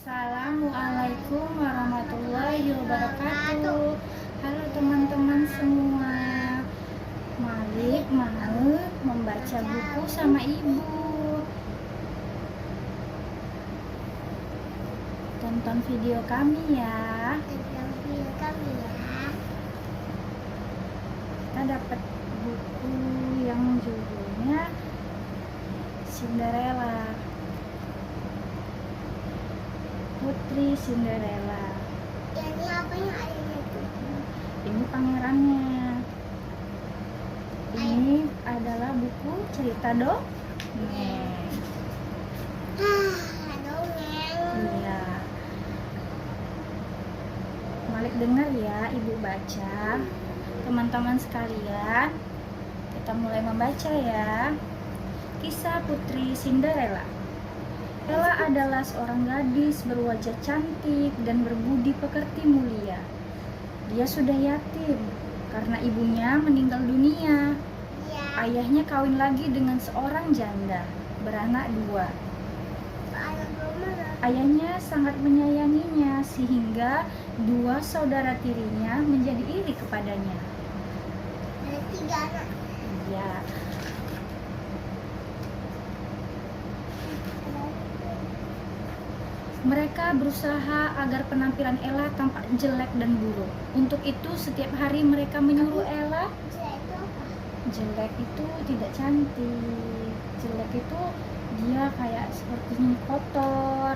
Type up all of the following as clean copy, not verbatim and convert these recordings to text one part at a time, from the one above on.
Assalamualaikum warahmatullahi wabarakatuh. Halo teman-teman semua. Malik mau membaca buku sama ibu. Tonton video kami ya. Kita dapat buku yang judulnya Cinderella. Putri Cinderella. Ini apa yang ayahnya itu? Ini pangerannya. Ini adalah buku cerita dongeng. Dongeng. Iya. Malik dengar ya, ibu baca. Teman-teman sekalian, kita mulai membaca ya. Kisah Putri Cinderella. Ella adalah seorang gadis berwajah cantik dan berbudi pekerti mulia. Dia sudah yatim karena ibunya meninggal dunia. Ya. Ayahnya kawin lagi dengan seorang janda, beranak dua. Ayahnya sangat menyayanginya sehingga dua saudara tirinya menjadi iri kepadanya. Ada 3 anak. Ya, mereka berusaha agar penampilan Ella tampak jelek dan buruk. Untuk itu setiap hari mereka menyuruh Ella. Jelek itu apa? Jelek itu tidak cantik. Jelek itu dia kayak sepertinya kotor,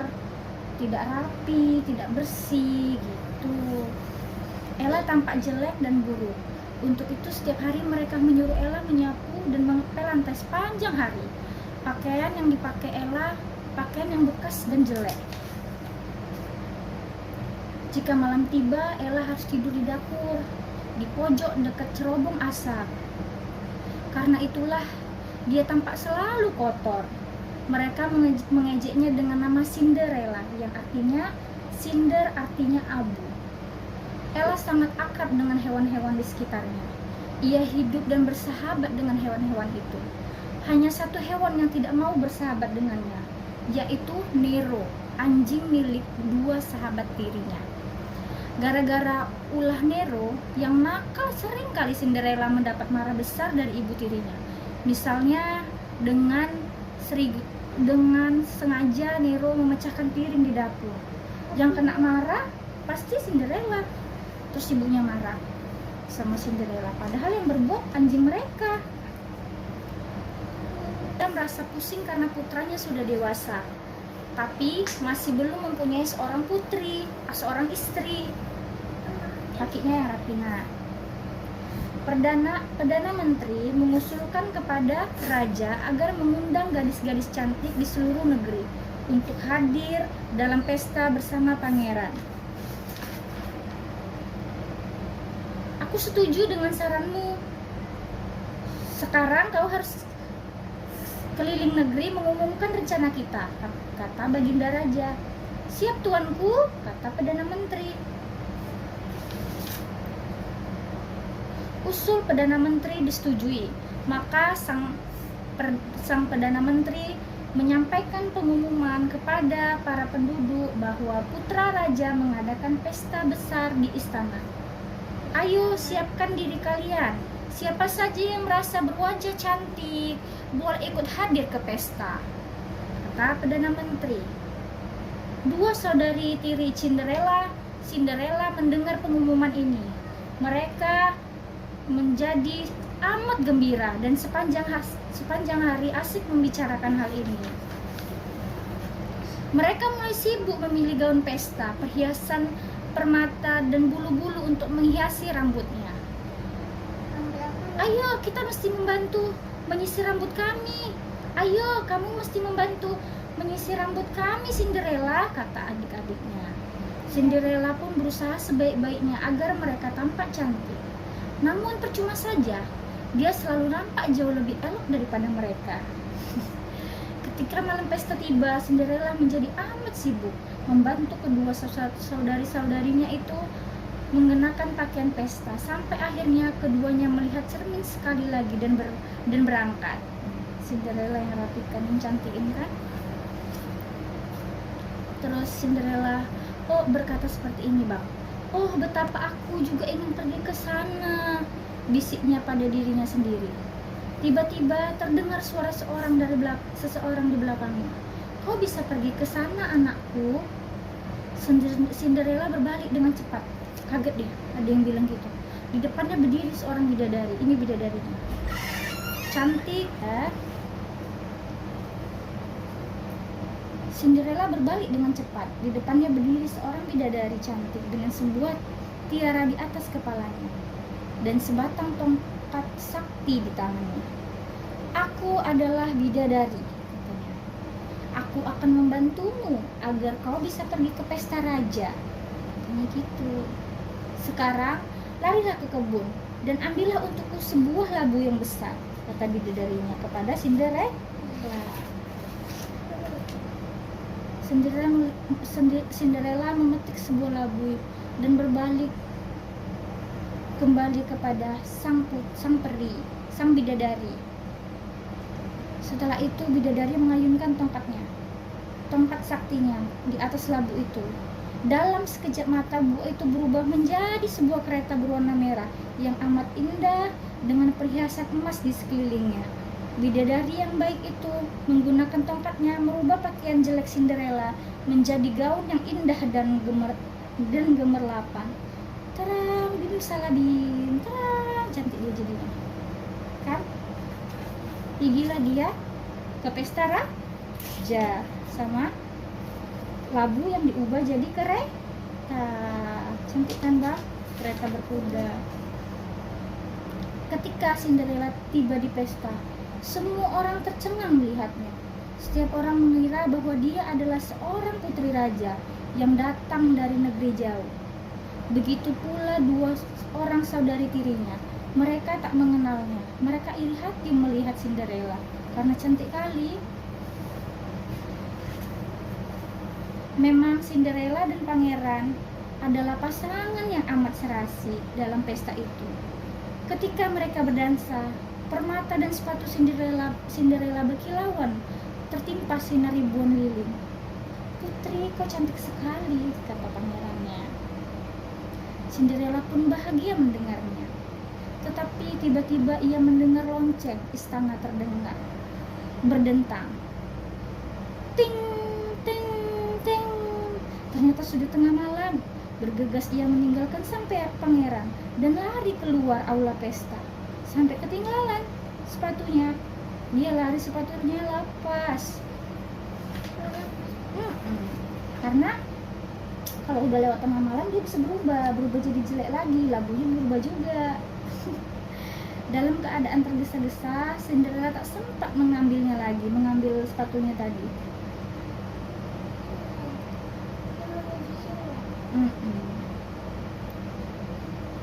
tidak rapi, tidak bersih gitu. Ella tampak jelek dan buruk. Untuk itu setiap hari mereka menyuruh Ella menyapu dan mengepel lantai sepanjang hari. Pakaian yang dipakai Ella, pakaian yang bekas dan jelek. Jika malam tiba, Ella harus tidur di dapur, di pojok dekat cerobong asap. Karena itulah, dia tampak selalu kotor. Mereka mengejeknya dengan nama Cinderella, yang artinya Cinder artinya abu. Ella sangat akrab dengan hewan-hewan di sekitarnya. Ia hidup dan bersahabat dengan hewan-hewan itu. Hanya satu hewan yang tidak mau bersahabat dengannya, yaitu Nero, anjing milik dua sahabat tirinya. Gara-gara ulah Nero yang nakal, sering kali Cinderella mendapat marah besar dari ibu tirinya. Misalnya dengan sengaja Nero memecahkan piring di dapur. Yang kena marah pasti Cinderella. Terus ibunya marah sama Cinderella, padahal yang berbuat anjing mereka. Dia merasa pusing karena putranya sudah dewasa, tapi masih belum mempunyai seorang putri, seorang istri. Kakinya yang rapi. Nah, Perdana Menteri mengusulkan kepada raja agar mengundang gadis-gadis cantik di seluruh negeri untuk hadir dalam pesta bersama pangeran. Aku setuju dengan saranmu. Sekarang kau harus keliling negeri mengumumkan rencana kita, kata Baginda Raja. Siap tuanku, kata Perdana Menteri. Usul Perdana Menteri disetujui, maka sang Perdana Menteri menyampaikan pengumuman kepada para penduduk bahwa putra raja mengadakan pesta besar di istana. Ayo siapkan diri kalian, siapa saja yang merasa berwajah cantik boleh ikut hadir ke pesta, kata Perdana Menteri. Dua saudari tiri Cinderella mendengar pengumuman ini. Mereka menjadi amat gembira dan sepanjang hari asik membicarakan hal ini. Mereka mulai sibuk memilih gaun pesta, perhiasan permata dan bulu-bulu untuk menghiasi rambutnya. Ayo, kita mesti membantu menyisir rambut kami. Ayo, kamu mesti membantu menyisir rambut kami, Cinderella, kata adik-adiknya. Cinderella pun berusaha sebaik-baiknya agar mereka tampak cantik. Namun percuma saja, dia selalu nampak jauh lebih elok daripada mereka. Ketika malam pesta tiba, Cinderella menjadi amat sibuk membantu kedua saudari-saudarinya itu mengenakan pakaian pesta, sampai akhirnya keduanya melihat cermin sekali lagi dan berangkat. Cinderella yang rapikan, yang cantik ini kan. Terus Cinderella berkata seperti ini, Bang. Oh, betapa aku juga ingin pergi ke sana, bisiknya pada dirinya sendiri. Tiba-tiba terdengar suara seseorang di belakangnya. Kau bisa pergi ke sana, anakku? Cinderella berbalik dengan cepat. Kaget dia, ada yang bilang gitu. Di depannya berdiri seorang bidadari. Ini bidadarinya. Cantik, ya. Cinderella berbalik dengan cepat. Di depannya berdiri seorang bidadari cantik dengan sebuah tiara di atas kepalanya dan sebatang tongkat sakti di tangannya. Aku adalah bidadari, katanya. Aku akan membantumu agar kau bisa pergi ke pesta raja. Katanya gitu. Sekarang larilah ke kebun dan ambillah untukku sebuah labu yang besar, kata bidadarinya kepada Cinderella. Cinderella memetik sebuah labu dan berbalik kembali kepada sang bidadari. Setelah itu bidadari mengayunkan tongkat saktinya di atas labu itu. Dalam sekejap mata buah itu berubah menjadi sebuah kereta berwarna merah yang amat indah dengan perhiasan emas di sekelilingnya. Bidadari yang baik itu menggunakan tongkatnya merubah pakaian jelek Cinderella menjadi gaun yang indah dan gemerlapan. Terang, bim saladin, terang, cantik dia jadinya. Kan? Pergilah dia ke pesta raja sama labu yang diubah jadi kereta. Cantik kan, Bang? Kereta berkuda. Ketika Cinderella tiba di pesta, semua orang tercengang melihatnya. Setiap orang mengira bahwa dia adalah seorang putri raja yang datang dari negeri jauh. Begitu pula dua orang saudari tirinya. Mereka tak mengenalnya. Mereka iri hati melihat Cinderella karena cantik kali. Memang Cinderella dan pangeran adalah pasangan yang amat serasi dalam pesta itu. Ketika mereka berdansa, permata dan sepatu Cinderella berkilauan, tertimpa sinar ribuan lilin. Putri, kau cantik sekali, kata pangerannya. Cinderella pun bahagia mendengarnya. Tetapi tiba-tiba ia mendengar lonceng istana berdentang. Ting, ting, ting. Ternyata sudah tengah malam. Bergegas ia meninggalkan sampai pangeran dan lari keluar aula pesta. Sampai ketinggalan sepatunya. Dia lari, sepatunya lepas. Karena kalau udah lewat tengah malam dia bisa berubah jadi jelek lagi, labunya berubah juga. Dalam keadaan tergesa-gesa, Cinderella tak sempat mengambil sepatunya tadi.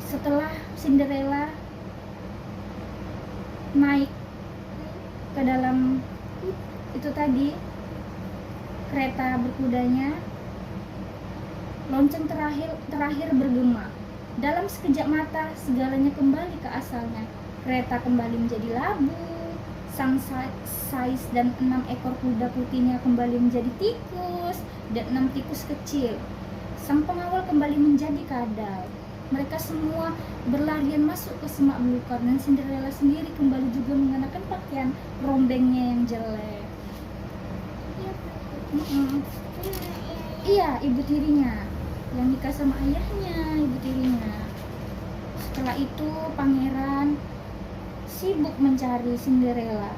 Setelah Cinderella naik ke dalam itu tadi kereta berkudanya, lonceng terakhir bergema. Dalam sekejap mata segalanya kembali ke asalnya. Kereta kembali menjadi labu, sang sais dan 6 ekor kuda putihnya kembali menjadi tikus dan 6 tikus kecil. Sang pengawal kembali menjadi kadal. Mereka semua berlarian masuk ke semak belukar dan Cinderella sendiri kembali juga mengenakan pakaian rombengnya yang jelek. Iya, ibu tirinya yang nikah sama ayahnya, ibu tirinya. Setelah itu pangeran sibuk mencari Cinderella,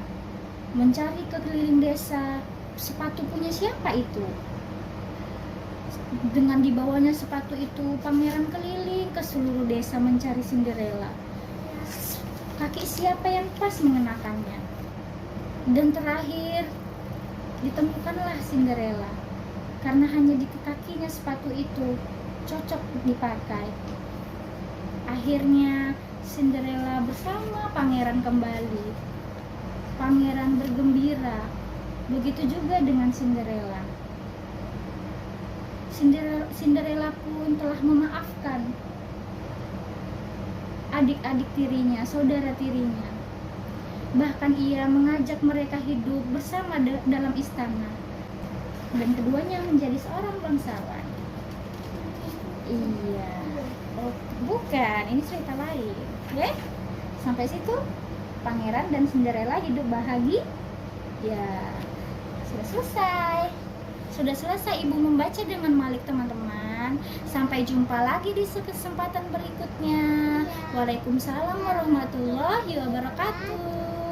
mencari ke keliling desa. Sepatu punya siapa itu? Dengan dibawanya sepatu itu, pangeran keliling ke seluruh desa mencari Cinderella. Kaki siapa yang pas mengenakannya? Dan terakhir ditemukanlah Cinderella, karena hanya di kakinya sepatu itu cocok dipakai. Akhirnya Cinderella bersama pangeran kembali. Pangeran bergembira. Begitu juga dengan Cinderella. Cinderella pun telah memaafkan adik-adik tirinya, saudara tirinya. Bahkan ia mengajak mereka hidup bersama dalam istana. dan keduanya menjadi seorang bangsawan. Iya. Oh, bukan, ini cerita lain. Oke? Sampai situ Pangeran dan Cinderella hidup bahagia. Ya, sudah selesai. Sudah selesai Ibu membaca dengan Malik, teman-teman. Sampai jumpa lagi di kesempatan berikutnya. Waalaikumsalam warahmatullahi wabarakatuh.